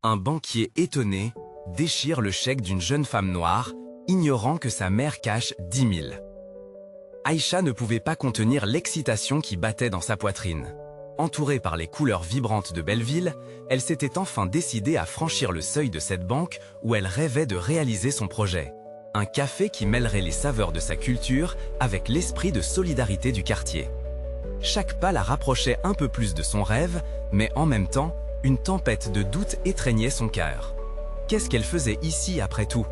Un banquier étonné déchire le chèque d'une jeune femme noire, ignorant que sa mère cache 10 000. Aïcha ne pouvait pas contenir l'excitation qui battait dans sa poitrine. Entourée par les couleurs vibrantes de Belleville, elle s'était enfin décidée à franchir le seuil de cette banque où elle rêvait de réaliser son projet. Un café qui mêlerait les saveurs de sa culture avec l'esprit de solidarité du quartier. Chaque pas la rapprochait un peu plus de son rêve, mais en même temps, une tempête de doute étreignait son cœur. Qu'est-ce qu'elle faisait ici après tout?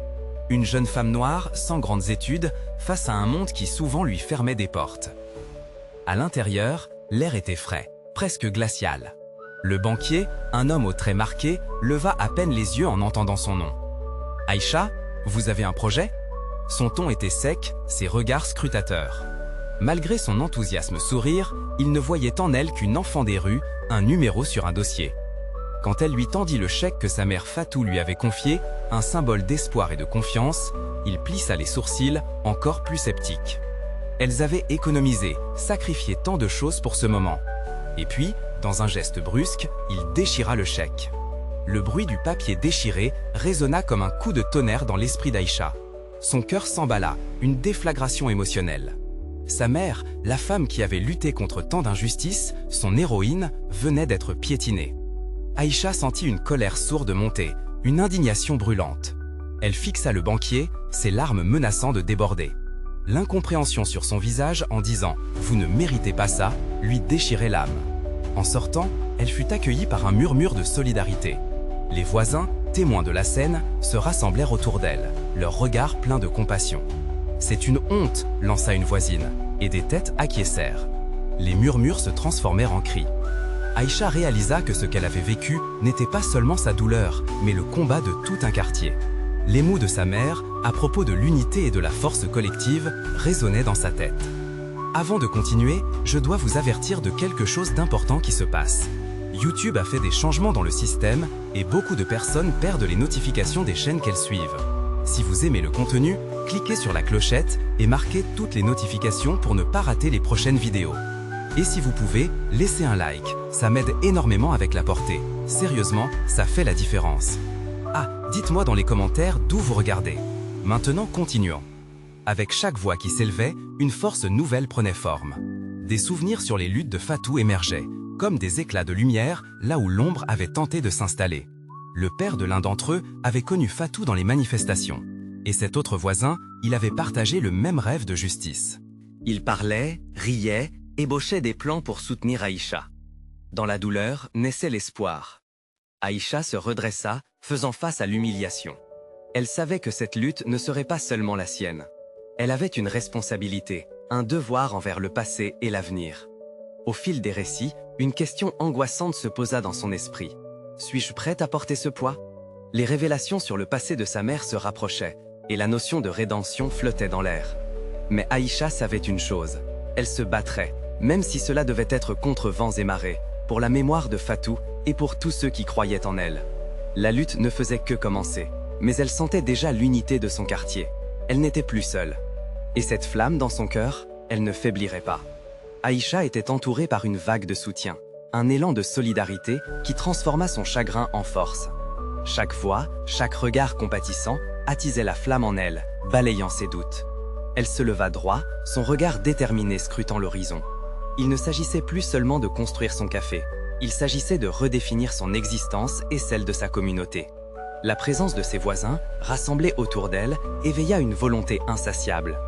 Une jeune femme noire, sans grandes études, face à un monde qui souvent lui fermait des portes. À l'intérieur, l'air était frais, presque glacial. Le banquier, un homme aux traits marqués, leva à peine les yeux en entendant son nom. « Aïcha, vous avez un projet ?» Son ton était sec, ses regards scrutateurs. Malgré son enthousiasme sourire, il ne voyait en elle qu'une enfant des rues, un numéro sur un dossier. Quand elle lui tendit le chèque que sa mère Fatou lui avait confié, un symbole d'espoir et de confiance, il plissa les sourcils, encore plus sceptiques. Elles avaient économisé, sacrifié tant de choses pour ce moment. Et puis, dans un geste brusque, il déchira le chèque. Le bruit du papier déchiré résonna comme un coup de tonnerre dans l'esprit d'Aïcha. Son cœur s'emballa, une déflagration émotionnelle. Sa mère, la femme qui avait lutté contre tant d'injustices, son héroïne, venait d'être piétinée. Aïcha sentit une colère sourde monter, une indignation brûlante. Elle fixa le banquier, ses larmes menaçant de déborder. L'incompréhension sur son visage en disant « Vous ne méritez pas ça » lui déchirait l'âme. En sortant, elle fut accueillie par un murmure de solidarité. Les voisins, témoins de la scène, se rassemblèrent autour d'elle, leurs regards pleins de compassion. « C'est une honte !» lança une voisine, et des têtes acquiescèrent. Les murmures se transformèrent en cris. Aïcha réalisa que ce qu'elle avait vécu n'était pas seulement sa douleur, mais le combat de tout un quartier. Les mots de sa mère, à propos de l'unité et de la force collective, résonnaient dans sa tête. Avant de continuer, je dois vous avertir de quelque chose d'important qui se passe. YouTube a fait des changements dans le système et beaucoup de personnes perdent les notifications des chaînes qu'elles suivent. Si vous aimez le contenu, cliquez sur la clochette et marquez toutes les notifications pour ne pas rater les prochaines vidéos. Et si vous pouvez, laissez un like, ça m'aide énormément avec la portée. Sérieusement, ça fait la différence. Ah, dites-moi dans les commentaires d'où vous regardez. Maintenant, continuons. Avec chaque voix qui s'élevait, une force nouvelle prenait forme. Des souvenirs sur les luttes de Fatou émergeaient, comme des éclats de lumière là où l'ombre avait tenté de s'installer. Le père de l'un d'entre eux avait connu Fatou dans les manifestations. Et cet autre voisin, il avait partagé le même rêve de justice. Il parlait, riait, ébauchait des plans pour soutenir Aïcha. Dans la douleur naissait l'espoir. Aïcha se redressa, faisant face à l'humiliation. Elle savait que cette lutte ne serait pas seulement la sienne. Elle avait une responsabilité, un devoir envers le passé et l'avenir. Au fil des récits, une question angoissante se posa dans son esprit. Suis-je prête à porter ce poids? Les révélations sur le passé de sa mère se rapprochaient, et la notion de rédemption flottait dans l'air. Mais Aïcha savait une chose, elle se battrait, même si cela devait être contre vents et marées, pour la mémoire de Fatou et pour tous ceux qui croyaient en elle. La lutte ne faisait que commencer, mais elle sentait déjà l'unité de son quartier. Elle n'était plus seule. Et cette flamme dans son cœur, elle ne faiblirait pas. Aïcha était entourée par une vague de soutien, un élan de solidarité qui transforma son chagrin en force. Chaque voix, chaque regard compatissant attisait la flamme en elle, balayant ses doutes. Elle se leva droit, son regard déterminé scrutant l'horizon. Il ne s'agissait plus seulement de construire son café, il s'agissait de redéfinir son existence et celle de sa communauté. La présence de ses voisins, rassemblés autour d'elle, éveilla une volonté insatiable.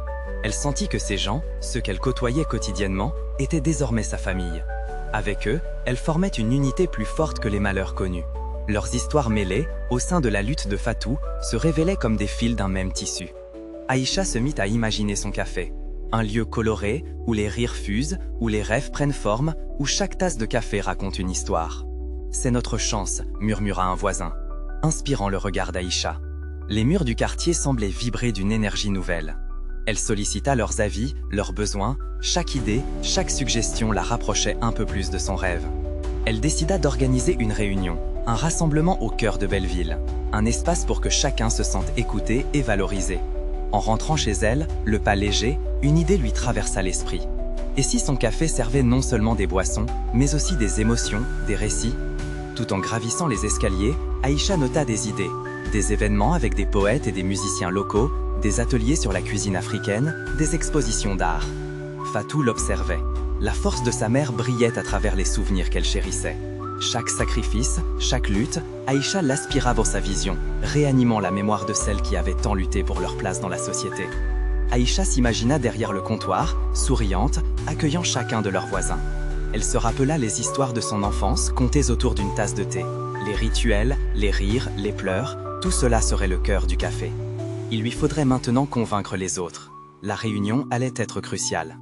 Elle sentit que ces gens, ceux qu'elle côtoyait quotidiennement, étaient désormais sa famille. Avec eux, elle formait une unité plus forte que les malheurs connus. Leurs histoires mêlées, au sein de la lutte de Fatou, se révélaient comme des fils d'un même tissu. Aïcha se mit à imaginer son café. Un lieu coloré, où les rires fusent, où les rêves prennent forme, où chaque tasse de café raconte une histoire. « C'est notre chance », murmura un voisin, inspirant le regard d'Aïcha. Les murs du quartier semblaient vibrer d'une énergie nouvelle. Elle sollicita leurs avis, leurs besoins, chaque idée, chaque suggestion la rapprochait un peu plus de son rêve. Elle décida d'organiser une réunion, un rassemblement au cœur de Belleville, un espace pour que chacun se sente écouté et valorisé. En rentrant chez elle, le pas léger, une idée lui traversa l'esprit. Et si son café servait non seulement des boissons, mais aussi des émotions, des récits? Tout en gravissant les escaliers, Aïcha nota des idées, des événements avec des poètes et des musiciens locaux, des ateliers sur la cuisine africaine, des expositions d'art. Fatou l'observait. La force de sa mère brillait à travers les souvenirs qu'elle chérissait. Chaque sacrifice, chaque lutte, Aïcha l'aspira dans sa vision, réanimant la mémoire de celles qui avaient tant lutté pour leur place dans la société. Aïcha s'imagina derrière le comptoir, souriante, accueillant chacun de leurs voisins. Elle se rappela les histoires de son enfance, contées autour d'une tasse de thé. Les rituels, les rires, les pleurs, tout cela serait le cœur du café. Il lui faudrait maintenant convaincre les autres. La réunion allait être cruciale.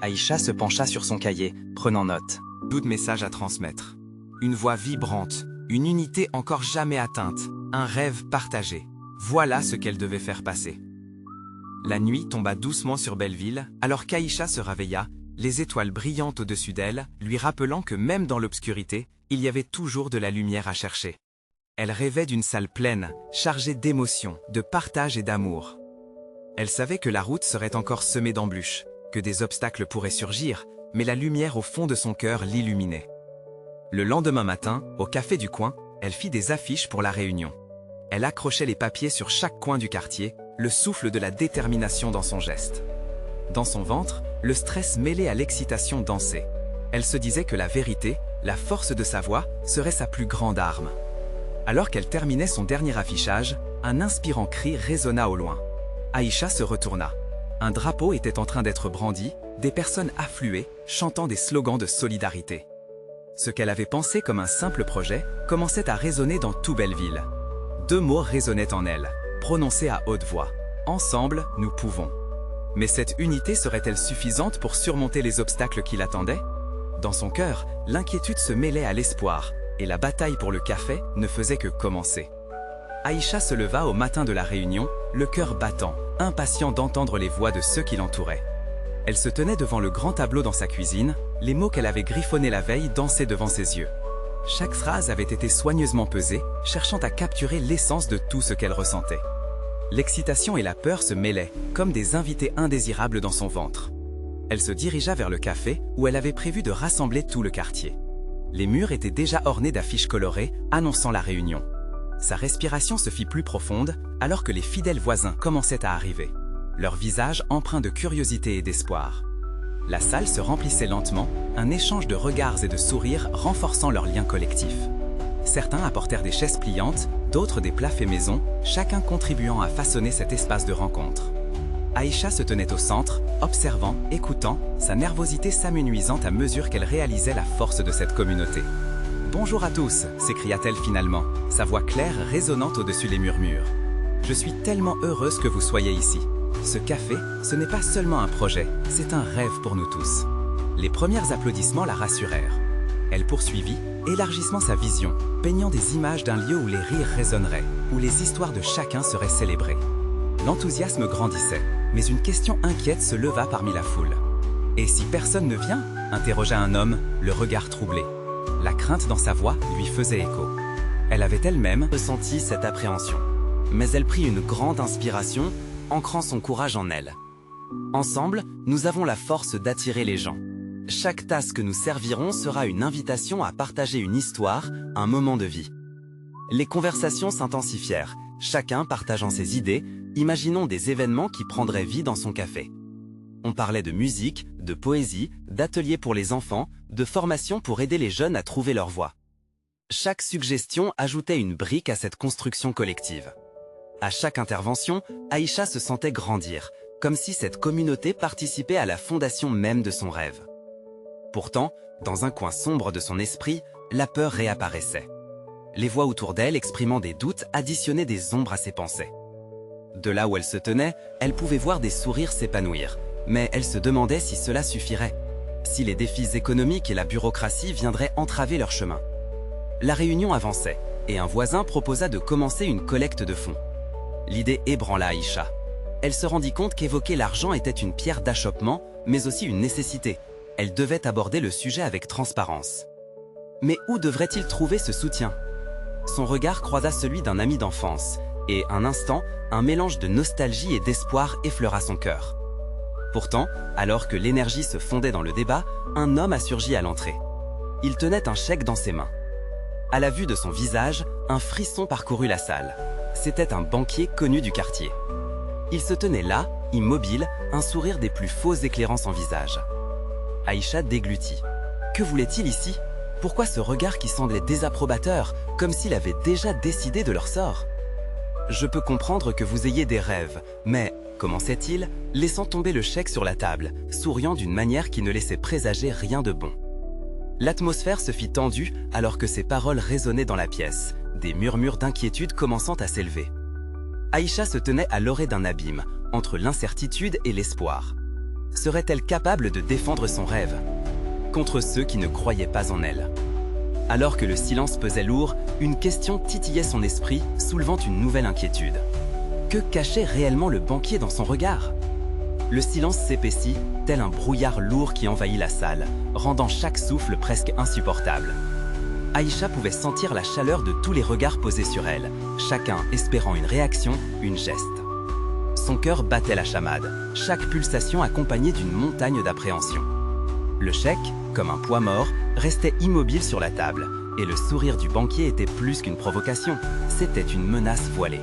Aïcha se pencha sur son cahier, prenant note. 12 messages à transmettre. Une voix vibrante, une unité encore jamais atteinte, un rêve partagé. Voilà ce qu'elle devait faire passer. La nuit tomba doucement sur Belleville, alors qu'Aïcha se réveilla, les étoiles brillantes au-dessus d'elle, lui rappelant que même dans l'obscurité, il y avait toujours de la lumière à chercher. Elle rêvait d'une salle pleine, chargée d'émotions, de partage et d'amour. Elle savait que la route serait encore semée d'embûches, que des obstacles pourraient surgir, mais la lumière au fond de son cœur l'illuminait. Le lendemain matin, au café du coin, elle fit des affiches pour la réunion. Elle accrochait les papiers sur chaque coin du quartier, le souffle de la détermination dans son geste. Dans son ventre, le stress mêlé à l'excitation dansait. Elle se disait que la vérité, la force de sa voix, serait sa plus grande arme. Alors qu'elle terminait son dernier affichage, un inspirant cri résonna au loin. Aïcha se retourna. Un drapeau était en train d'être brandi, des personnes affluaient, chantant des slogans de solidarité. Ce qu'elle avait pensé comme un simple projet commençait à résonner dans tout Belleville. 2 mots résonnaient en elle, prononcés à haute voix. Ensemble, nous pouvons. Mais cette unité serait-elle suffisante pour surmonter les obstacles qui l'attendaient? Dans son cœur, l'inquiétude se mêlait à l'espoir, et la bataille pour le café ne faisait que commencer. Aïcha se leva au matin de la réunion, le cœur battant, impatient d'entendre les voix de ceux qui l'entouraient. Elle se tenait devant le grand tableau dans sa cuisine, les mots qu'elle avait griffonnés la veille dansaient devant ses yeux. Chaque phrase avait été soigneusement pesée, cherchant à capturer l'essence de tout ce qu'elle ressentait. L'excitation et la peur se mêlaient, comme des invités indésirables dans son ventre. Elle se dirigea vers le café, où elle avait prévu de rassembler tout le quartier. Les murs étaient déjà ornés d'affiches colorées, annonçant la réunion. Sa respiration se fit plus profonde, alors que les fidèles voisins commençaient à arriver. Leurs visages empreints de curiosité et d'espoir. La salle se remplissait lentement, un échange de regards et de sourires renforçant leur lien collectif. Certains apportèrent des chaises pliantes, d'autres des plats faits maison, chacun contribuant à façonner cet espace de rencontre. Aïcha se tenait au centre, observant, écoutant, sa nervosité s'amenuisant à mesure qu'elle réalisait la force de cette communauté. « Bonjour à tous !» s'écria-t-elle finalement, sa voix claire résonnante au-dessus les murmures. « Je suis tellement heureuse que vous soyez ici. Ce café, ce n'est pas seulement un projet, c'est un rêve pour nous tous. » Les premiers applaudissements la rassurèrent. Elle poursuivit, élargissant sa vision, peignant des images d'un lieu où les rires résonneraient, où les histoires de chacun seraient célébrées. L'enthousiasme grandissait, mais une question inquiète se leva parmi la foule. « Et si personne ne vient ?» interrogea un homme, le regard troublé. La crainte dans sa voix lui faisait écho. Elle avait elle-même ressenti cette appréhension. Mais elle prit une grande inspiration, ancrant son courage en elle. Ensemble, nous avons la force d'attirer les gens. Chaque tasse que nous servirons sera une invitation à partager une histoire, un moment de vie. Les conversations s'intensifièrent, chacun partageant ses idées, imaginons des événements qui prendraient vie dans son café. On parlait de musique, de poésie, d'ateliers pour les enfants, de formation pour aider les jeunes à trouver leur voie. Chaque suggestion ajoutait une brique à cette construction collective. À chaque intervention, Aïcha se sentait grandir, comme si cette communauté participait à la fondation même de son rêve. Pourtant, dans un coin sombre de son esprit, la peur réapparaissait. Les voix autour d'elle exprimant des doutes additionnaient des ombres à ses pensées. De là où elle se tenait, elle pouvait voir des sourires s'épanouir, mais elle se demandait si cela suffirait, si les défis économiques et la bureaucratie viendraient entraver leur chemin. La réunion avançait, et un voisin proposa de commencer une collecte de fonds. L'idée ébranla Aïcha. Elle se rendit compte qu'évoquer l'argent était une pierre d'achoppement, mais aussi une nécessité. Elle devait aborder le sujet avec transparence. Mais où devrait-il trouver ce soutien? Son regard croisa celui d'un ami d'enfance, et un instant, un mélange de nostalgie et d'espoir effleura son cœur. Pourtant, alors que l'énergie se fondait dans le débat, un homme a surgi à l'entrée. Il tenait un chèque dans ses mains. À la vue de son visage, un frisson parcourut la salle. C'était un banquier connu du quartier. Il se tenait là, immobile, un sourire des plus faux éclairant son visage. Aïcha déglutit. Que voulait-il ici? Pourquoi ce regard qui semblait désapprobateur, comme s'il avait déjà décidé de leur sort? Je peux comprendre que vous ayez des rêves, mais, commençait-il, laissant tomber le chèque sur la table, souriant d'une manière qui ne laissait présager rien de bon. L'atmosphère se fit tendue alors que ces paroles résonnaient dans la pièce, des murmures d'inquiétude commençant à s'élever. Aïcha se tenait à l'orée d'un abîme, entre l'incertitude et l'espoir. Serait-elle capable de défendre son rêve contre ceux qui ne croyaient pas en elle? Alors que le silence pesait lourd, une question titillait son esprit, soulevant une nouvelle inquiétude. Que cachait réellement le banquier dans son regard? Le silence s'épaissit, tel un brouillard lourd qui envahit la salle, rendant chaque souffle presque insupportable. Aïcha pouvait sentir la chaleur de tous les regards posés sur elle, chacun espérant une réaction, une geste. Son cœur battait la chamade, chaque pulsation accompagnée d'une montagne d'appréhension. Le chèque, comme un poids mort, restait immobile sur la table, et le sourire du banquier était plus qu'une provocation, c'était une menace voilée.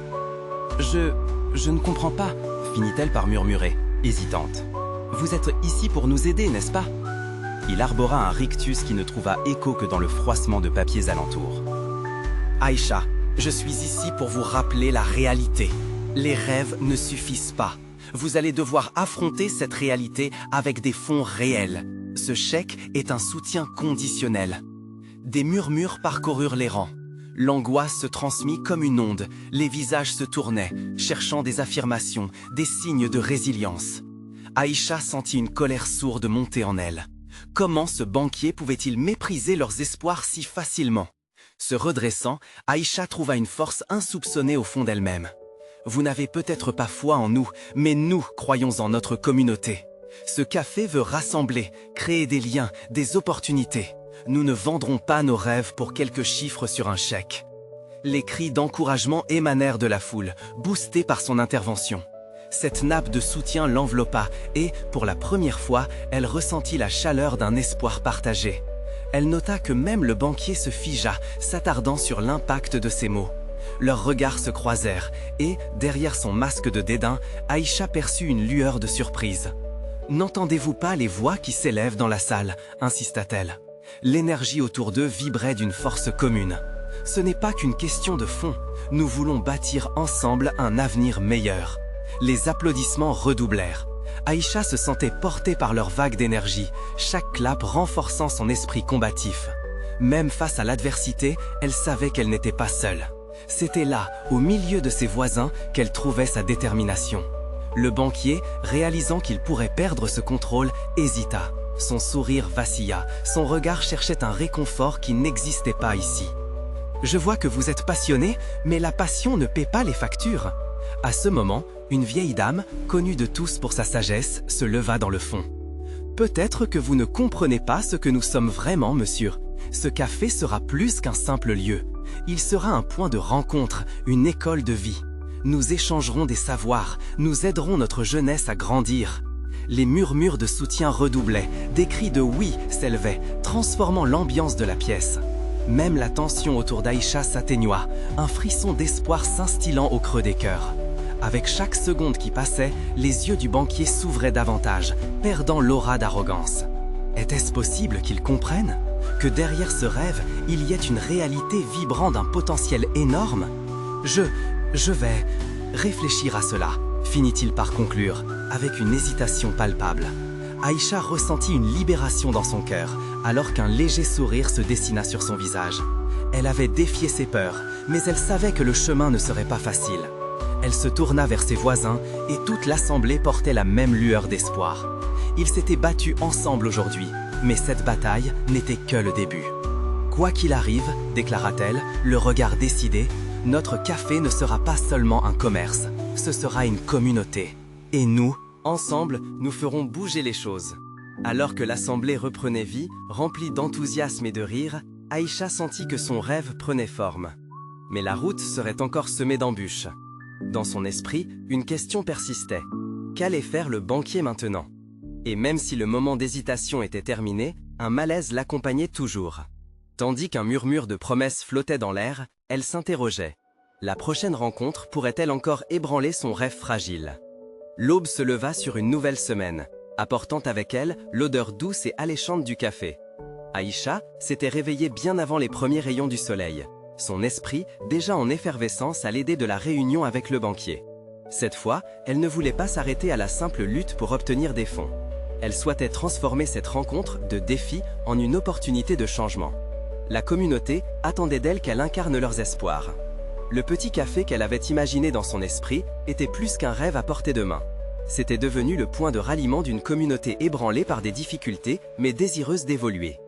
Je ne comprends pas, finit-elle par murmurer, hésitante. Vous êtes ici pour nous aider, n'est-ce pas? Il arbora un rictus qui ne trouva écho que dans le froissement de papiers alentour. Aïcha, je suis ici pour vous rappeler la réalité. Les rêves ne suffisent pas. Vous allez devoir affronter cette réalité avec des fonds réels. Ce chèque est un soutien conditionnel. Des murmures parcoururent les rangs. L'angoisse se transmit comme une onde. Les visages se tournaient, cherchant des affirmations, des signes de résilience. Aïcha sentit une colère sourde monter en elle. Comment ce banquier pouvait-il mépriser leurs espoirs si facilement? Se redressant, Aïcha trouva une force insoupçonnée au fond d'elle-même. Vous n'avez peut-être pas foi en nous, mais nous croyons en notre communauté. Ce café veut rassembler, créer des liens, des opportunités. Nous ne vendrons pas nos rêves pour quelques chiffres sur un chèque. Les cris d'encouragement émanèrent de la foule, boostés par son intervention. Cette nappe de soutien l'enveloppa et, pour la première fois, elle ressentit la chaleur d'un espoir partagé. Elle nota que même le banquier se figea, s'attardant sur l'impact de ses mots. Leurs regards se croisèrent et, derrière son masque de dédain, Aïcha perçut une lueur de surprise. « N'entendez-vous pas les voix qui s'élèvent dans la salle ?» insista-t-elle. L'énergie autour d'eux vibrait d'une force commune. Ce n'est pas qu'une question de fond. Nous voulons bâtir ensemble un avenir meilleur. Les applaudissements redoublèrent. Aïcha se sentait portée par leur vague d'énergie, chaque clap renforçant son esprit combatif. Même face à l'adversité, elle savait qu'elle n'était pas seule. C'était là, au milieu de ses voisins, qu'elle trouvait sa détermination. Le banquier, réalisant qu'il pourrait perdre ce contrôle, hésita. Son sourire vacilla, son regard cherchait un réconfort qui n'existait pas ici. « Je vois que vous êtes passionné, mais la passion ne paie pas les factures. » À ce moment, une vieille dame, connue de tous pour sa sagesse, se leva dans le fond. « Peut-être que vous ne comprenez pas ce que nous sommes vraiment, monsieur. Ce café sera plus qu'un simple lieu. Il sera un point de rencontre, une école de vie. Nous échangerons des savoirs, nous aiderons notre jeunesse à grandir. » Les murmures de soutien redoublaient, des cris de oui s'élevaient, transformant l'ambiance de la pièce. Même la tension autour d'Aïcha s'atténua, un frisson d'espoir s'instillant au creux des cœurs. Avec chaque seconde qui passait, les yeux du banquier s'ouvraient davantage, perdant l'aura d'arrogance. Était-ce possible qu'il comprenne? Que derrière ce rêve, il y ait une réalité vibrant d'un potentiel énorme? Je vais réfléchir à cela, finit-il par conclure, avec une hésitation palpable. Aïcha ressentit une libération dans son cœur, alors qu'un léger sourire se dessina sur son visage. Elle avait défié ses peurs, mais elle savait que le chemin ne serait pas facile. Elle se tourna vers ses voisins et toute l'assemblée portait la même lueur d'espoir. Ils s'étaient battus ensemble aujourd'hui, mais cette bataille n'était que le début. « Quoi qu'il arrive, déclara-t-elle, le regard décidé, notre café ne sera pas seulement un commerce, ce sera une communauté. Et nous, ensemble, nous ferons bouger les choses. » Alors que l'assemblée reprenait vie, remplie d'enthousiasme et de rire, Aïcha sentit que son rêve prenait forme. Mais la route serait encore semée d'embûches. Dans son esprit, une question persistait. Qu'allait faire le banquier maintenant? Et même si le moment d'hésitation était terminé, un malaise l'accompagnait toujours. Tandis qu'un murmure de promesses flottait dans l'air, elle s'interrogeait. La prochaine rencontre pourrait-elle encore ébranler son rêve fragile? L'aube se leva sur une nouvelle semaine, apportant avec elle l'odeur douce et alléchante du café. Aïcha s'était réveillée bien avant les premiers rayons du soleil. Son esprit, déjà en effervescence à l'idée de la réunion avec le banquier. Cette fois, elle ne voulait pas s'arrêter à la simple lutte pour obtenir des fonds. Elle souhaitait transformer cette rencontre de défi en une opportunité de changement. La communauté attendait d'elle qu'elle incarne leurs espoirs. Le petit café qu'elle avait imaginé dans son esprit était plus qu'un rêve à portée de main. C'était devenu le point de ralliement d'une communauté ébranlée par des difficultés, mais désireuse d'évoluer.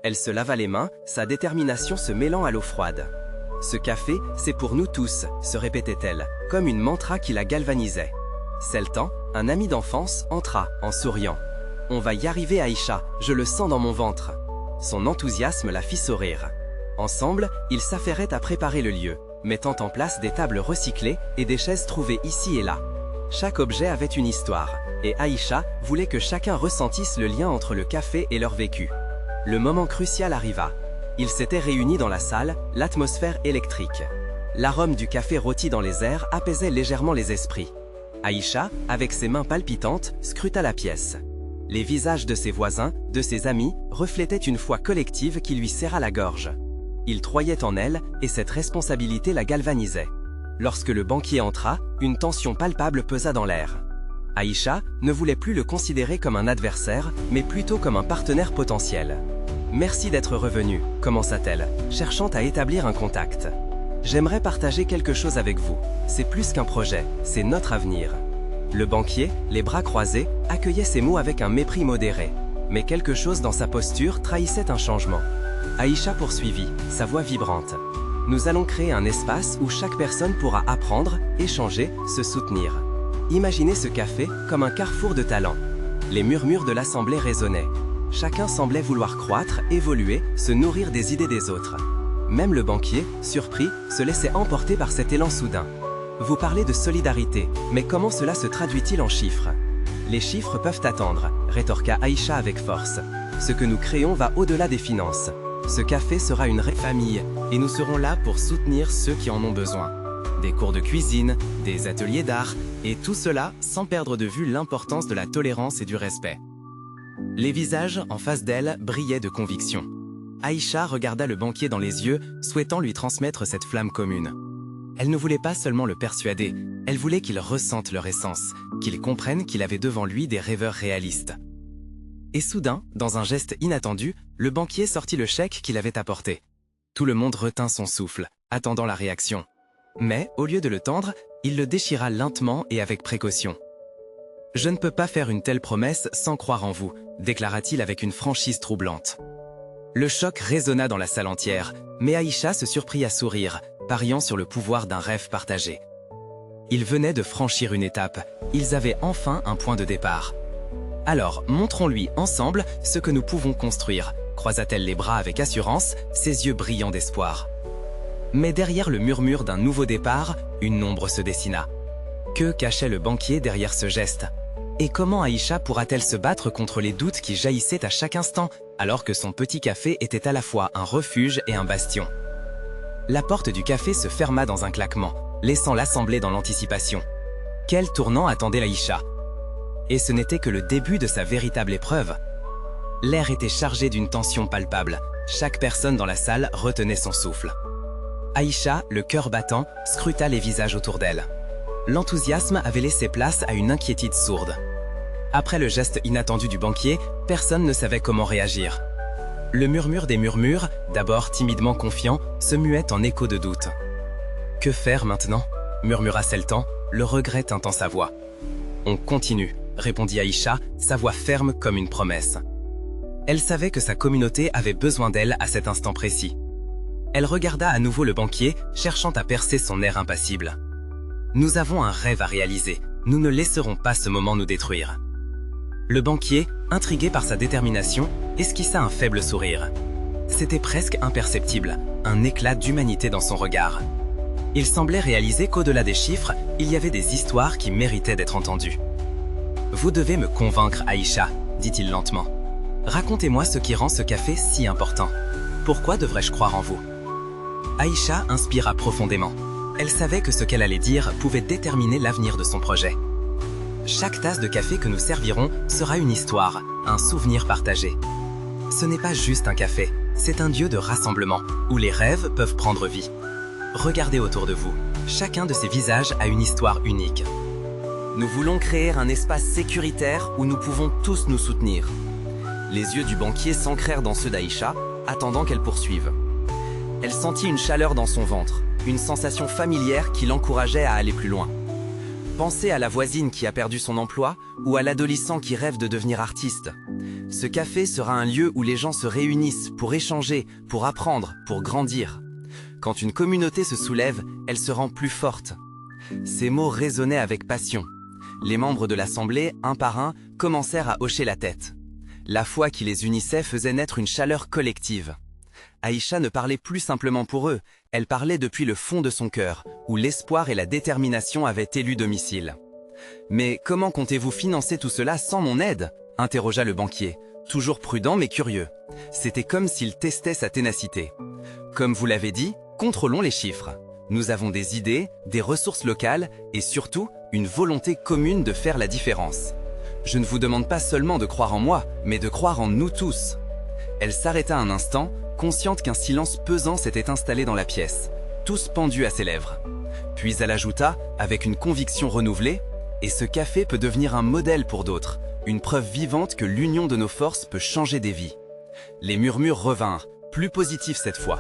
Elle se lava les mains, sa détermination se mêlant à l'eau froide. « Ce café, c'est pour nous tous », se répétait-elle, comme une mantra qui la galvanisait. Seltan, un ami d'enfance, entra, en souriant. « On va y arriver, Aïcha, je le sens dans mon ventre. » Son enthousiasme la fit sourire. Ensemble, ils s'affairaient à préparer le lieu, mettant en place des tables recyclées et des chaises trouvées ici et là. Chaque objet avait une histoire, et Aïcha voulait que chacun ressentisse le lien entre le café et leur vécu. Le moment crucial arriva. Ils s'étaient réunis dans la salle, l'atmosphère électrique. L'arôme du café rôti dans les airs apaisait légèrement les esprits. Aïcha, avec ses mains palpitantes, scruta la pièce. Les visages de ses voisins, de ses amis, reflétaient une foi collective qui lui serra la gorge. Il croyait en elle, et cette responsabilité la galvanisait. Lorsque le banquier entra, une tension palpable pesa dans l'air. Aïcha ne voulait plus le considérer comme un adversaire, mais plutôt comme un partenaire potentiel. « Merci d'être revenu », commença-t-elle, cherchant à établir un contact. « J'aimerais partager quelque chose avec vous. C'est plus qu'un projet, c'est notre avenir. » Le banquier, les bras croisés, accueillait ces mots avec un mépris modéré. Mais quelque chose dans sa posture trahissait un changement. Aïcha poursuivit, sa voix vibrante. « Nous allons créer un espace où chaque personne pourra apprendre, échanger, se soutenir. Imaginez ce café comme un carrefour de talents. » Les murmures de l'assemblée résonnaient. Chacun semblait vouloir croître, évoluer, se nourrir des idées des autres. Même le banquier, surpris, se laissait emporter par cet élan soudain. Vous parlez de solidarité, mais comment cela se traduit-il en chiffres? Les chiffres peuvent attendre, rétorqua Aïcha avec force. Ce que nous créons va au-delà des finances. Ce café sera une famille, et nous serons là pour soutenir ceux qui en ont besoin. Des cours de cuisine, des ateliers d'art, et tout cela sans perdre de vue l'importance de la tolérance et du respect. Les visages en face d'elle brillaient de conviction. Aïcha regarda le banquier dans les yeux, souhaitant lui transmettre cette flamme commune. Elle ne voulait pas seulement le persuader, elle voulait qu'il ressente leur essence, qu'il comprenne qu'il avait devant lui des rêveurs réalistes. Et soudain, dans un geste inattendu, le banquier sortit le chèque qu'il avait apporté. Tout le monde retint son souffle, attendant la réaction. Mais, au lieu de le tendre, il le déchira lentement et avec précaution. « Je ne peux pas faire une telle promesse sans croire en vous », déclara-t-il avec une franchise troublante. Le choc résonna dans la salle entière, mais Aïcha se surprit à sourire, pariant sur le pouvoir d'un rêve partagé. Ils venaient de franchir une étape, ils avaient enfin un point de départ. « Alors, montrons-lui ensemble ce que nous pouvons construire », croisa-t-elle les bras avec assurance, ses yeux brillants d'espoir. Mais derrière le murmure d'un nouveau départ, une ombre se dessina. Que cachait le banquier derrière ce geste? Et comment Aïcha pourra-t-elle se battre contre les doutes qui jaillissaient à chaque instant, alors que son petit café était à la fois un refuge et un bastion? La porte du café se ferma dans un claquement, laissant l'assemblée dans l'anticipation. Quel tournant attendait Aïcha? Et ce n'était que le début de sa véritable épreuve. L'air était chargé d'une tension palpable. Chaque personne dans la salle retenait son souffle. Aïcha, le cœur battant, scruta les visages autour d'elle. L'enthousiasme avait laissé place à une inquiétude sourde. Après le geste inattendu du banquier, personne ne savait comment réagir. Le murmure des murmures, d'abord timidement confiant, se muait en écho de doute. « Que faire maintenant » murmura Seltan, le regret tintant sa voix. « On continue », répondit Aïcha, sa voix ferme comme une promesse. Elle savait que sa communauté avait besoin d'elle à cet instant précis. Elle regarda à nouveau le banquier, cherchant à percer son air impassible. « Nous avons un rêve à réaliser, nous ne laisserons pas ce moment nous détruire. » Le banquier, intrigué par sa détermination, esquissa un faible sourire. C'était presque imperceptible, un éclat d'humanité dans son regard. Il semblait réaliser qu'au-delà des chiffres, il y avait des histoires qui méritaient d'être entendues. « Vous devez me convaincre, Aïcha, dit-il lentement. Racontez-moi ce qui rend ce café si important. » Pourquoi devrais-je croire en vous? Aïcha inspira profondément. Elle savait que ce qu'elle allait dire pouvait déterminer l'avenir de son projet. Chaque tasse de café que nous servirons sera une histoire, un souvenir partagé. Ce n'est pas juste un café, c'est un lieu de rassemblement, où les rêves peuvent prendre vie. Regardez autour de vous, chacun de ces visages a une histoire unique. Nous voulons créer un espace sécuritaire où nous pouvons tous nous soutenir. Les yeux du banquier s'ancrèrent dans ceux d'Aïcha, attendant qu'elle poursuive. Elle sentit une chaleur dans son ventre, une sensation familière qui l'encourageait à aller plus loin. Pensez à la voisine qui a perdu son emploi ou à l'adolescent qui rêve de devenir artiste. Ce café sera un lieu où les gens se réunissent pour échanger, pour apprendre, pour grandir. Quand une communauté se soulève, elle se rend plus forte. Ces mots résonnaient avec passion. Les membres de l'assemblée, un par un, commencèrent à hocher la tête. La foi qui les unissait faisait naître une chaleur collective. Aïcha ne parlait plus simplement pour eux, elle parlait depuis le fond de son cœur, où l'espoir et la détermination avaient élu domicile. « Mais comment comptez-vous financer tout cela sans mon aide ?» interrogea le banquier, toujours prudent mais curieux. C'était comme s'il testait sa ténacité. « Comme vous l'avez dit, contrôlons les chiffres. Nous avons des idées, des ressources locales et surtout une volonté commune de faire la différence. Je ne vous demande pas seulement de croire en moi, mais de croire en nous tous. » Elle s'arrêta un instant, consciente qu'un silence pesant s'était installé dans la pièce, tous pendus à ses lèvres. Puis elle ajouta, avec une conviction renouvelée, « Et ce café peut devenir un modèle pour d'autres, une preuve vivante que l'union de nos forces peut changer des vies. » Les murmures revinrent, plus positifs cette fois.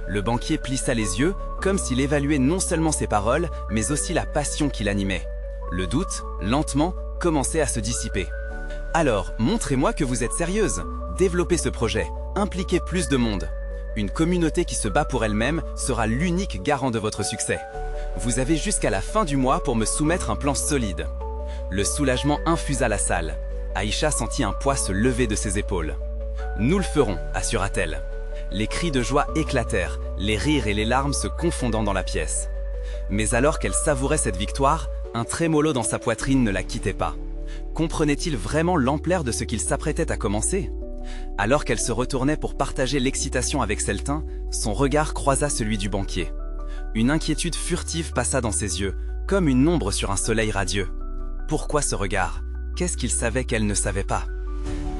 Le banquier plissa les yeux, comme s'il évaluait non seulement ses paroles, mais aussi la passion qui l'animait. Le doute, lentement, commençait à se dissiper. « Alors, montrez-moi que vous êtes sérieuse. Développez ce projet. Impliquez plus de monde. Une communauté qui se bat pour elle-même sera l'unique garant de votre succès. Vous avez jusqu'à la fin du mois pour me soumettre un plan solide. » Le soulagement infusa la salle. Aïcha sentit un poids se lever de ses épaules. « Nous le ferons », assura-t-elle. Les cris de joie éclatèrent, les rires et les larmes se confondant dans la pièce. Mais alors qu'elle savourait cette victoire, un trémolo dans sa poitrine ne la quittait pas. Comprenait-il vraiment l'ampleur de ce qu'il s'apprêtait à commencer ? Alors qu'elle se retournait pour partager l'excitation avec Celtin, son regard croisa celui du banquier. Une inquiétude furtive passa dans ses yeux, comme une ombre sur un soleil radieux. Pourquoi ce regard? Qu'est-ce qu'il savait qu'elle ne savait pas?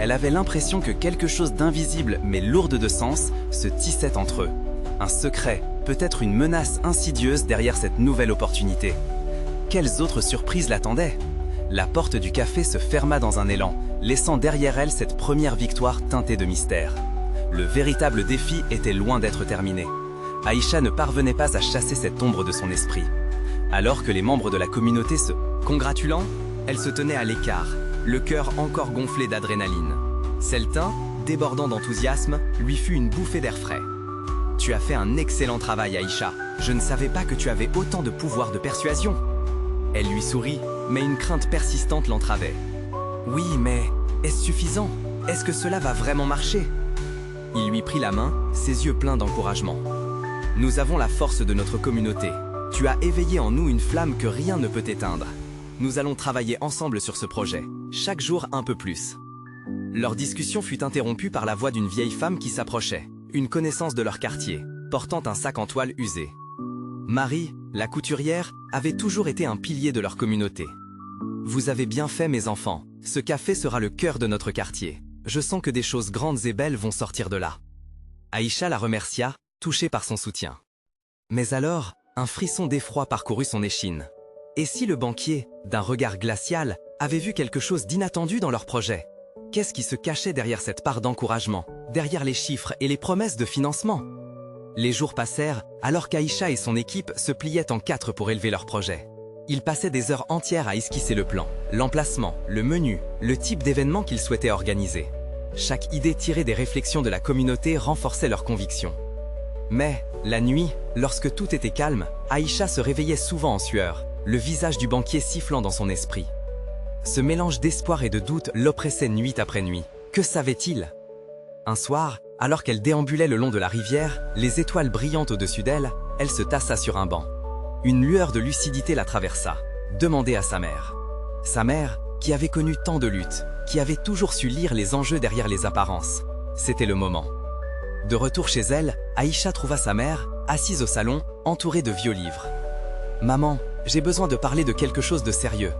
Elle avait l'impression que quelque chose d'invisible mais lourde de sens se tissait entre eux. Un secret, peut-être une menace insidieuse derrière cette nouvelle opportunité. Quelles autres surprises l'attendaient? La porte du café se ferma dans un élan, laissant derrière elle cette première victoire teintée de mystère. Le véritable défi était loin d'être terminé. Aïcha ne parvenait pas à chasser cette ombre de son esprit. Alors que les membres de la communauté se congratulant, elle se tenait à l'écart, le cœur encore gonflé d'adrénaline. Celtin, débordant d'enthousiasme, lui fut une bouffée d'air frais. « Tu as fait un excellent travail, Aïcha. Je ne savais pas que tu avais autant de pouvoir de persuasion. » Elle lui sourit, mais une crainte persistante l'entravait. « Oui, mais est-ce suffisant? Est-ce que cela va vraiment marcher ?» Il lui prit la main, ses yeux pleins d'encouragement. « Nous avons la force de notre communauté. Tu as éveillé en nous une flamme que rien ne peut éteindre. Nous allons travailler ensemble sur ce projet, chaque jour un peu plus. » Leur discussion fut interrompue par la voix d'une vieille femme qui s'approchait, une connaissance de leur quartier, portant un sac en toile usé. Marie, la couturière, avait toujours été un pilier de leur communauté. « Vous avez bien fait, mes enfants. Ce café sera le cœur de notre quartier. Je sens que des choses grandes et belles vont sortir de là. » Aïcha la remercia, touchée par son soutien. Mais alors, un frisson d'effroi parcourut son échine. Et si le banquier, d'un regard glacial, avait vu quelque chose d'inattendu dans leur projet? Qu'est-ce qui se cachait derrière cette part d'encouragement, derrière les chiffres et les promesses de financement? Les jours passèrent, alors qu'Aïcha et son équipe se pliaient en quatre pour élever leur projet. Ils passaient des heures entières à esquisser le plan, l'emplacement, le menu, le type d'événement qu'ils souhaitaient organiser. Chaque idée tirée des réflexions de la communauté renforçait leurs convictions. Mais, la nuit, lorsque tout était calme, Aïcha se réveillait souvent en sueur, le visage du banquier sifflant dans son esprit. Ce mélange d'espoir et de doute l'oppressait nuit après nuit. Que savait-il? Un soir, alors qu'elle déambulait le long de la rivière, les étoiles brillantes au-dessus d'elle, elle se tassa sur un banc. Une lueur de lucidité la traversa. Demandait à sa mère. Sa mère, qui avait connu tant de luttes, qui avait toujours su lire les enjeux derrière les apparences. C'était le moment. De retour chez elle, Aïcha trouva sa mère, assise au salon, entourée de vieux livres. « Maman, j'ai besoin de parler de quelque chose de sérieux. »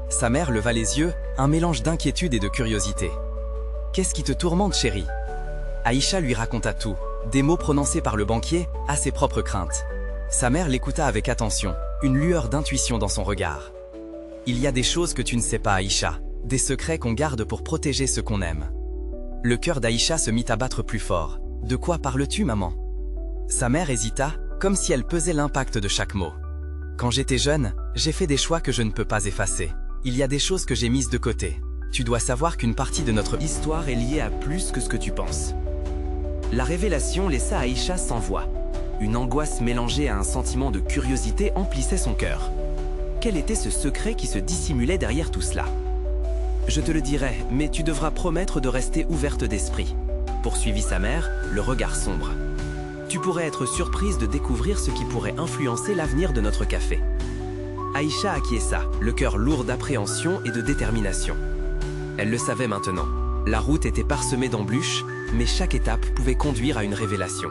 Sa mère leva les yeux, un mélange d'inquiétude et de curiosité. « Qu'est-ce qui te tourmente, chérie ?» Aïcha lui raconta tout, des mots prononcés par le banquier, à ses propres craintes. Sa mère l'écouta avec attention, une lueur d'intuition dans son regard. « Il y a des choses que tu ne sais pas, Aïcha, des secrets qu'on garde pour protéger ceux qu'on aime. » Le cœur d'Aïcha se mit à battre plus fort. « De quoi parles-tu, maman ?» Sa mère hésita, comme si elle pesait l'impact de chaque mot. « Quand j'étais jeune, j'ai fait des choix que je ne peux pas effacer. Il y a des choses que j'ai mises de côté. Tu dois savoir qu'une partie de notre histoire est liée à plus que ce que tu penses. » La révélation laissa Aïcha sans voix. Une angoisse mélangée à un sentiment de curiosité emplissait son cœur. Quel était ce secret qui se dissimulait derrière tout cela? « Je te le dirai, mais tu devras promettre de rester ouverte d'esprit. » Poursuivit sa mère, le regard sombre. « Tu pourrais être surprise de découvrir ce qui pourrait influencer l'avenir de notre café. » Aïcha acquiesça, le cœur lourd d'appréhension et de détermination. Elle le savait maintenant. La route était parsemée d'embûches, mais chaque étape pouvait conduire à une révélation.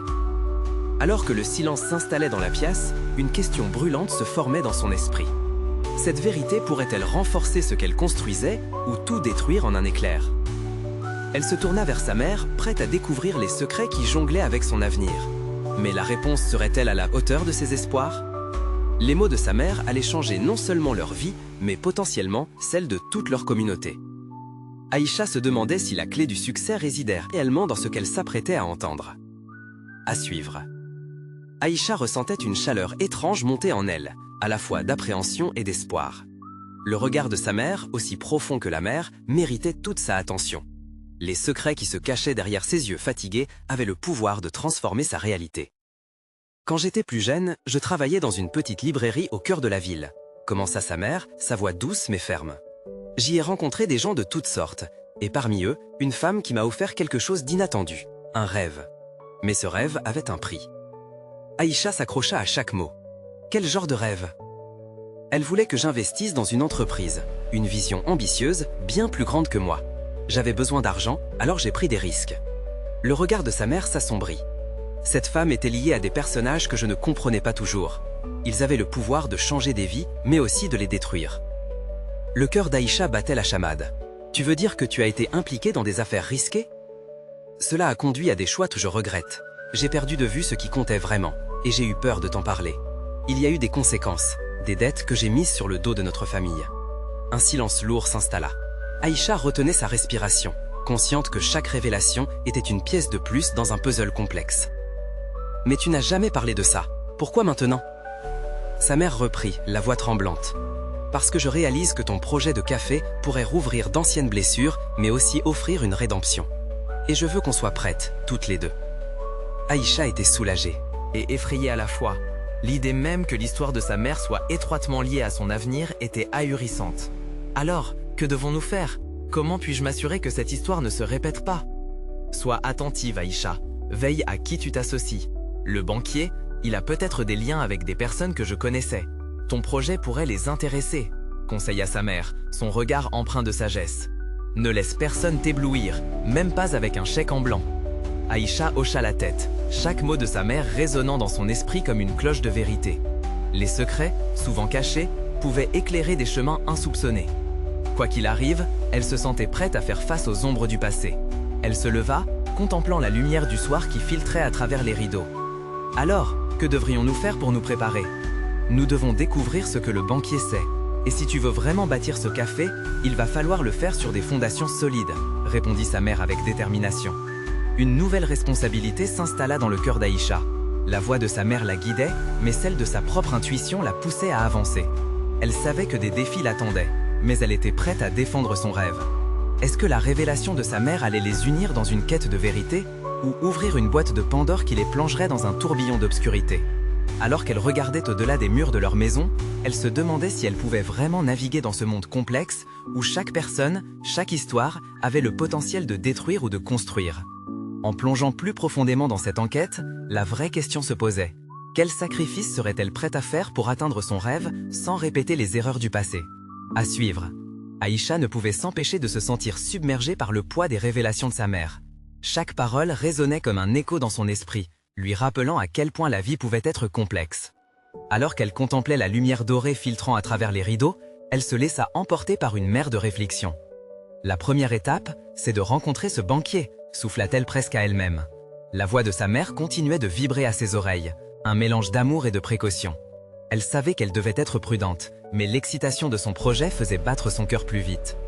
Alors que le silence s'installait dans la pièce, une question brûlante se formait dans son esprit. Cette vérité pourrait-elle renforcer ce qu'elle construisait ou tout détruire en un éclair? Elle se tourna vers sa mère, prête à découvrir les secrets qui jonglaient avec son avenir. Mais la réponse serait-elle à la hauteur de ses espoirs? Les mots de sa mère allaient changer non seulement leur vie, mais potentiellement celle de toute leur communauté. Aïcha se demandait si la clé du succès résidait réellement dans ce qu'elle s'apprêtait à entendre. À suivre. Aïcha ressentait une chaleur étrange monter en elle, à la fois d'appréhension et d'espoir. Le regard de sa mère, aussi profond que la mer, méritait toute sa attention. Les secrets qui se cachaient derrière ses yeux fatigués avaient le pouvoir de transformer sa réalité. « Quand j'étais plus jeune, je travaillais dans une petite librairie au cœur de la ville, » commença sa mère, sa voix douce mais ferme. « J'y ai rencontré des gens de toutes sortes, et parmi eux, une femme qui m'a offert quelque chose d'inattendu, un rêve. Mais ce rêve avait un prix. » Aïcha s'accrocha à chaque mot. « Quel genre de rêve ?» Elle voulait que j'investisse dans une entreprise, une vision ambitieuse, bien plus grande que moi. J'avais besoin d'argent, alors j'ai pris des risques. Le regard de sa mère s'assombrit. Cette femme était liée à des personnages que je ne comprenais pas toujours. Ils avaient le pouvoir de changer des vies, mais aussi de les détruire. Le cœur d'Aïcha battait la chamade. « Tu veux dire que tu as été impliqué dans des affaires risquées ?» Cela a conduit à des choix que je regrette. J'ai perdu de vue ce qui comptait vraiment, et j'ai eu peur de t'en parler. Il y a eu des conséquences, des dettes que j'ai mises sur le dos de notre famille. Un silence lourd s'installa. Aïcha retenait sa respiration, consciente que chaque révélation était une pièce de plus dans un puzzle complexe. « Mais tu n'as jamais parlé de ça. Pourquoi maintenant ?» Sa mère reprit, la voix tremblante. « Parce que je réalise que ton projet de café pourrait rouvrir d'anciennes blessures, mais aussi offrir une rédemption. Et je veux qu'on soit prêtes, toutes les deux. » Aïcha était soulagée et effrayée à la fois. L'idée même que l'histoire de sa mère soit étroitement liée à son avenir était ahurissante. Alors, que devons-nous faire? Comment puis-je m'assurer que cette histoire ne se répète pas? Sois attentive, Aïcha. Veille à qui tu t'associes. Le banquier, il a peut-être des liens avec des personnes que je connaissais. Ton projet pourrait les intéresser, conseilla sa mère, son regard empreint de sagesse. Ne laisse personne t'éblouir, même pas avec un chèque en blanc. Aïcha hocha la tête, chaque mot de sa mère résonnant dans son esprit comme une cloche de vérité. Les secrets, souvent cachés, pouvaient éclairer des chemins insoupçonnés. Quoi qu'il arrive, elle se sentait prête à faire face aux ombres du passé. Elle se leva, contemplant la lumière du soir qui filtrait à travers les rideaux. Alors, que devrions-nous faire pour nous préparer? Nous devons découvrir ce que le banquier sait. Et si tu veux vraiment bâtir ce café, il va falloir le faire sur des fondations solides, répondit sa mère avec détermination. Une nouvelle responsabilité s'installa dans le cœur d'Aïcha. La voix de sa mère la guidait, mais celle de sa propre intuition la poussait à avancer. Elle savait que des défis l'attendaient, mais elle était prête à défendre son rêve. Est-ce que la révélation de sa mère allait les unir dans une quête de vérité, ou ouvrir une boîte de Pandore qui les plongerait dans un tourbillon d'obscurité? Alors qu'elle regardait au-delà des murs de leur maison, elle se demandait si elle pouvait vraiment naviguer dans ce monde complexe où chaque personne, chaque histoire avait le potentiel de détruire ou de construire. En plongeant plus profondément dans cette enquête, la vraie question se posait. Quel sacrifice serait-elle prête à faire pour atteindre son rêve sans répéter les erreurs du passé? À suivre. Aïcha ne pouvait s'empêcher de se sentir submergée par le poids des révélations de sa mère. Chaque parole résonnait comme un écho dans son esprit, lui rappelant à quel point la vie pouvait être complexe. Alors qu'elle contemplait la lumière dorée filtrant à travers les rideaux, elle se laissa emporter par une mer de réflexions. La première étape, c'est de rencontrer ce banquier, souffla-t-elle presque à elle-même. La voix de sa mère continuait de vibrer à ses oreilles, un mélange d'amour et de précaution. Elle savait qu'elle devait être prudente, mais l'excitation de son projet faisait battre son cœur plus vite.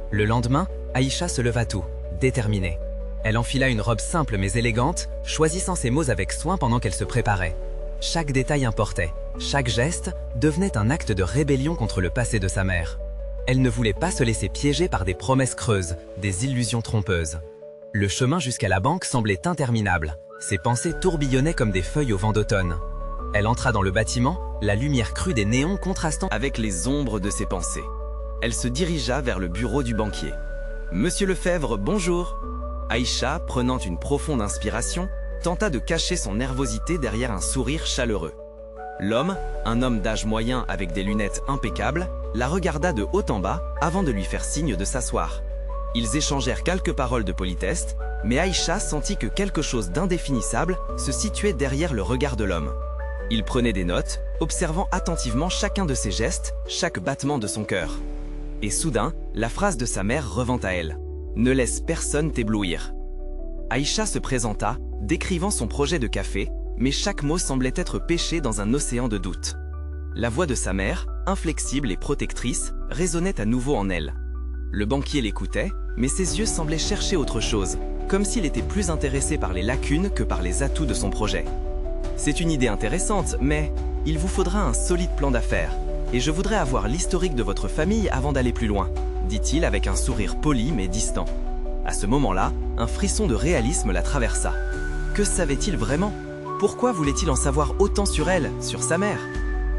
Le lendemain, Aïcha se leva tôt, déterminée. Elle enfila une robe simple mais élégante, choisissant ses mots avec soin pendant qu'elle se préparait. Chaque détail importait, chaque geste devenait un acte de rébellion contre le passé de sa mère. Elle ne voulait pas se laisser piéger par des promesses creuses, des illusions trompeuses. Le chemin jusqu'à la banque semblait interminable. Ses pensées tourbillonnaient comme des feuilles au vent d'automne. Elle entra dans le bâtiment, la lumière crue des néons contrastant avec les ombres de ses pensées. Elle se dirigea vers le bureau du banquier. « Monsieur Lefebvre, bonjour !» Aïcha, prenant une profonde inspiration, tenta de cacher son nervosité derrière un sourire chaleureux. L'homme, un homme d'âge moyen avec des lunettes impeccables, la regarda de haut en bas avant de lui faire signe de s'asseoir. Ils échangèrent quelques paroles de politesse, mais Aïcha sentit que quelque chose d'indéfinissable se situait derrière le regard de l'homme. Il prenait des notes, observant attentivement chacun de ses gestes, chaque battement de son cœur. Et soudain, la phrase de sa mère revint à elle. « Ne laisse personne t'éblouir ». Aïcha se présenta, décrivant son projet de café, mais chaque mot semblait être pêché dans un océan de doute. La voix de sa mère, inflexible et protectrice, résonnait à nouveau en elle. Le banquier l'écoutait, mais ses yeux semblaient chercher autre chose, comme s'il était plus intéressé par les lacunes que par les atouts de son projet. « C'est une idée intéressante, mais il vous faudra un solide plan d'affaires, et je voudrais avoir l'historique de votre famille avant d'aller plus loin », dit-il avec un sourire poli mais distant. À ce moment-là, un frisson de réalisme la traversa. Que savait-il vraiment? Pourquoi voulait-il en savoir autant sur elle, sur sa mère?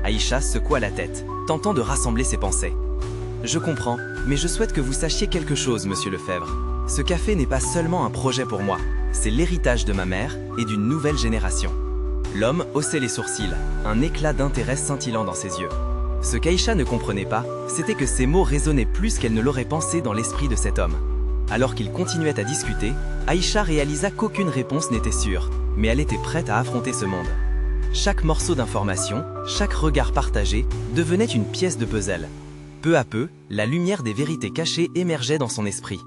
Aïcha secoua la tête, tentant de rassembler ses pensées. « Je comprends, mais je souhaite que vous sachiez quelque chose, monsieur Lefebvre. Ce café n'est pas seulement un projet pour moi, c'est l'héritage de ma mère et d'une nouvelle génération. » L'homme haussait les sourcils, un éclat d'intérêt scintillant dans ses yeux. Ce qu'Aïcha ne comprenait pas, c'était que ces mots résonnaient plus qu'elle ne l'aurait pensé dans l'esprit de cet homme. Alors qu'ils continuaient à discuter, Aïcha réalisa qu'aucune réponse n'était sûre, mais elle était prête à affronter ce monde. Chaque morceau d'information, chaque regard partagé, devenait une pièce de puzzle. Peu à peu, la lumière des vérités cachées émergeait dans son esprit.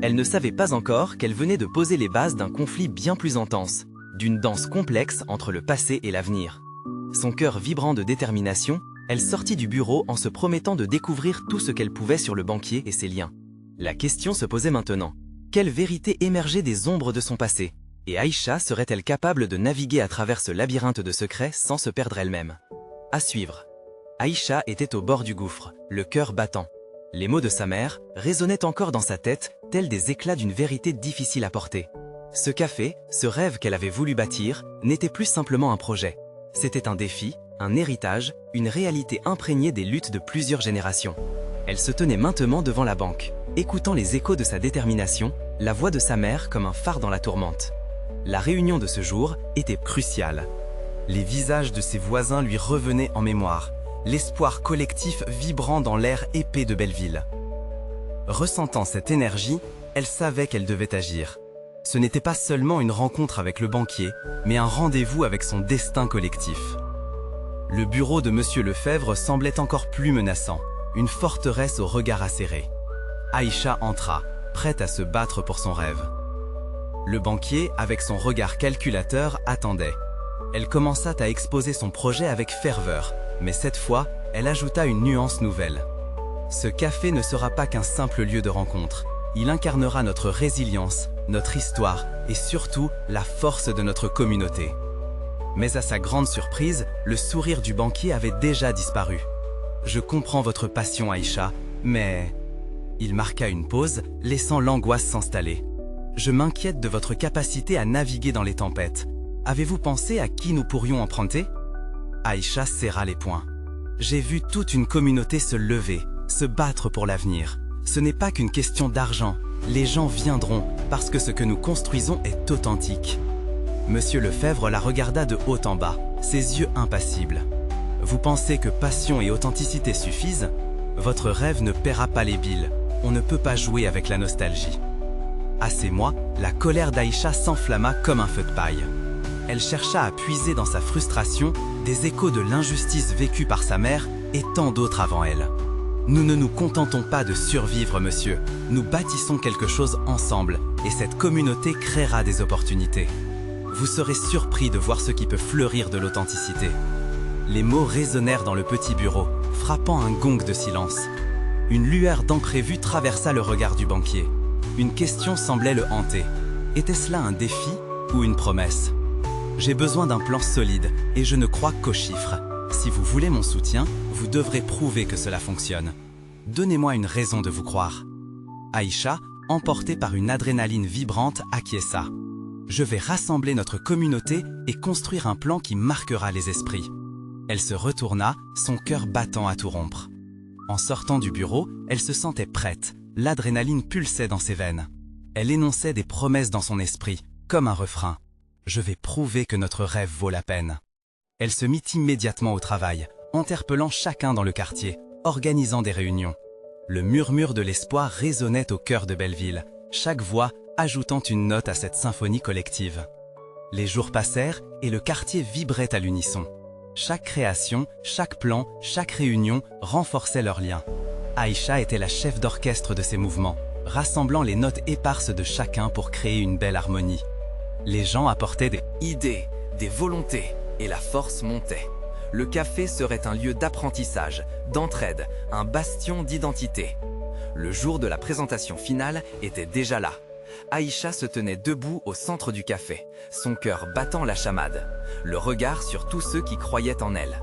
Elle ne savait pas encore qu'elle venait de poser les bases d'un conflit bien plus intense, d'une danse complexe entre le passé et l'avenir. Son cœur vibrant de détermination, elle sortit du bureau en se promettant de découvrir tout ce qu'elle pouvait sur le banquier et ses liens. La question se posait maintenant. Quelle vérité émergeait des ombres de son passé? Et Aïcha serait-elle capable de naviguer à travers ce labyrinthe de secrets sans se perdre elle-même? À suivre. Aïcha était au bord du gouffre, le cœur battant. Les mots de sa mère résonnaient encore dans sa tête, tels des éclats d'une vérité difficile à porter. Ce café, ce rêve qu'elle avait voulu bâtir, n'était plus simplement un projet. C'était un défi, un héritage, une réalité imprégnée des luttes de plusieurs générations. Elle se tenait maintenant devant la banque, écoutant les échos de sa détermination, la voix de sa mère comme un phare dans la tourmente. La réunion de ce jour était cruciale. Les visages de ses voisins lui revenaient en mémoire, l'espoir collectif vibrant dans l'air épais de Belleville. Ressentant cette énergie, elle savait qu'elle devait agir. Ce n'était pas seulement une rencontre avec le banquier, mais un rendez-vous avec son destin collectif. Le bureau de Monsieur Lefebvre semblait encore plus menaçant, une forteresse au regard acéré. Aïcha entra, prête à se battre pour son rêve. Le banquier, avec son regard calculateur, attendait. Elle commença à exposer son projet avec ferveur, mais cette fois, elle ajouta une nuance nouvelle. Ce café ne sera pas qu'un simple lieu de rencontre. Il incarnera notre résilience, notre histoire et surtout la force de notre communauté. Mais à sa grande surprise, le sourire du banquier avait déjà disparu. « Je comprends votre passion, Aïcha, mais... » Il marqua une pause, laissant l'angoisse s'installer. « Je m'inquiète de votre capacité à naviguer dans les tempêtes. Avez-vous pensé à qui nous pourrions emprunter ?» Aïcha serra les poings. « J'ai vu toute une communauté se lever, se battre pour l'avenir. Ce n'est pas qu'une question d'argent. Les gens viendront parce que ce que nous construisons est authentique. » Monsieur Lefebvre la regarda de haut en bas, ses yeux impassibles. « Vous pensez que passion et authenticité suffisent? Votre rêve ne paiera pas les billes. On ne peut pas jouer avec la nostalgie. » À ces mots, la colère d'Aïcha s'enflamma comme un feu de paille. Elle chercha à puiser dans sa frustration des échos de l'injustice vécue par sa mère et tant d'autres avant elle. Nous ne nous contentons pas de survivre, monsieur. Nous bâtissons quelque chose ensemble et cette communauté créera des opportunités. Vous serez surpris de voir ce qui peut fleurir de l'authenticité. Les mots résonnèrent dans le petit bureau, frappant un gong de silence. Une lueur d'imprévu traversa le regard du banquier. Une question semblait le hanter. Était-ce là un défi ou une promesse? J'ai besoin d'un plan solide et je ne crois qu'aux chiffres. Si vous voulez mon soutien, vous devrez prouver que cela fonctionne. Donnez-moi une raison de vous croire. Aïcha, emportée par une adrénaline vibrante, acquiesça. Je vais rassembler notre communauté et construire un plan qui marquera les esprits. Elle se retourna, son cœur battant à tout rompre. En sortant du bureau, elle se sentait prête. L'adrénaline pulsait dans ses veines. Elle énonçait des promesses dans son esprit, comme un refrain. Je vais prouver que notre rêve vaut la peine. Elle se mit immédiatement au travail, interpellant chacun dans le quartier, organisant des réunions. Le murmure de l'espoir résonnait au cœur de Belleville, chaque voix ajoutant une note à cette symphonie collective. Les jours passèrent et le quartier vibrait à l'unisson. Chaque création, chaque plan, chaque réunion renforçait leurs liens. Aïcha était la chef d'orchestre de ces mouvements, rassemblant les notes éparses de chacun pour créer une belle harmonie. Les gens apportaient des idées, des volontés, et la force montait. Le café serait un lieu d'apprentissage, d'entraide, un bastion d'identité. Le jour de la présentation finale était déjà là. Aïcha se tenait debout au centre du café, son cœur battant la chamade, le regard sur tous ceux qui croyaient en elle.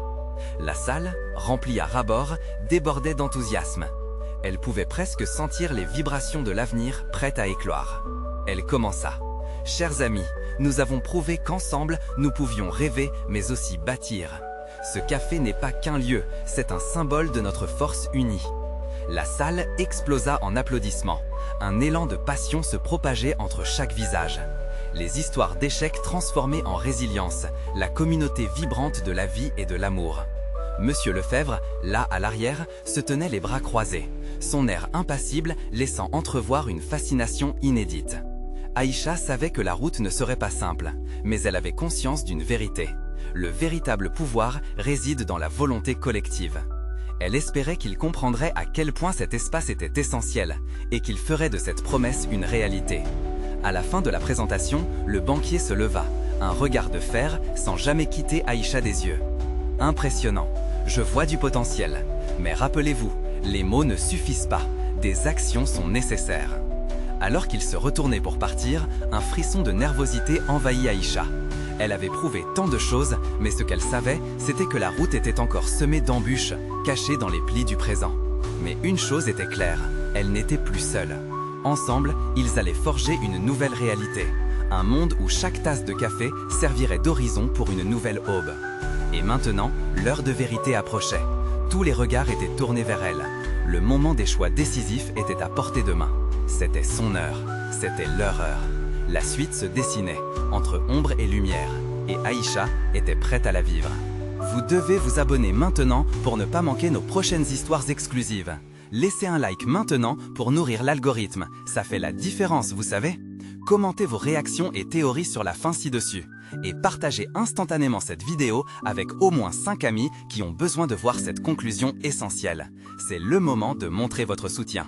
La salle, remplie à ras-bord, débordait d'enthousiasme. Elle pouvait presque sentir les vibrations de l'avenir prêtes à éclore. Elle commença. « Chers amis, nous avons prouvé qu'ensemble, nous pouvions rêver, mais aussi bâtir. Ce café n'est pas qu'un lieu, c'est un symbole de notre force unie. » La salle explosa en applaudissements. Un élan de passion se propageait entre chaque visage. Les histoires d'échecs transformées en résilience, la communauté vibrante de la vie et de l'amour. Monsieur Lefebvre, là à l'arrière, se tenait les bras croisés, son air impassible laissant entrevoir une fascination inédite. Aïcha savait que la route ne serait pas simple, mais elle avait conscience d'une vérité. Le véritable pouvoir réside dans la volonté collective. Elle espérait qu'il comprendrait à quel point cet espace était essentiel et qu'il ferait de cette promesse une réalité. À la fin de la présentation, le banquier se leva, un regard de fer sans jamais quitter Aïcha des yeux. Impressionnant, je vois du potentiel. Mais rappelez-vous, les mots ne suffisent pas, des actions sont nécessaires. Alors qu'il se retournait pour partir, un frisson de nervosité envahit Aïcha. Elle avait prouvé tant de choses, mais ce qu'elle savait, c'était que la route était encore semée d'embûches, cachées dans les plis du présent. Mais une chose était claire, elle n'était plus seule. Ensemble, ils allaient forger une nouvelle réalité. Un monde où chaque tasse de café servirait d'horizon pour une nouvelle aube. Et maintenant, l'heure de vérité approchait. Tous les regards étaient tournés vers elle. Le moment des choix décisifs était à portée de main. C'était son heure, c'était leur heure. La suite se dessinait, entre ombre et lumière, et Aïcha était prête à la vivre. Vous devez vous abonner maintenant pour ne pas manquer nos prochaines histoires exclusives. Laissez un like maintenant pour nourrir l'algorithme, ça fait la différence, vous savez. Commentez vos réactions et théories sur la fin ci-dessus. Et partagez instantanément cette vidéo avec au moins 5 amis qui ont besoin de voir cette conclusion essentielle. C'est le moment de montrer votre soutien.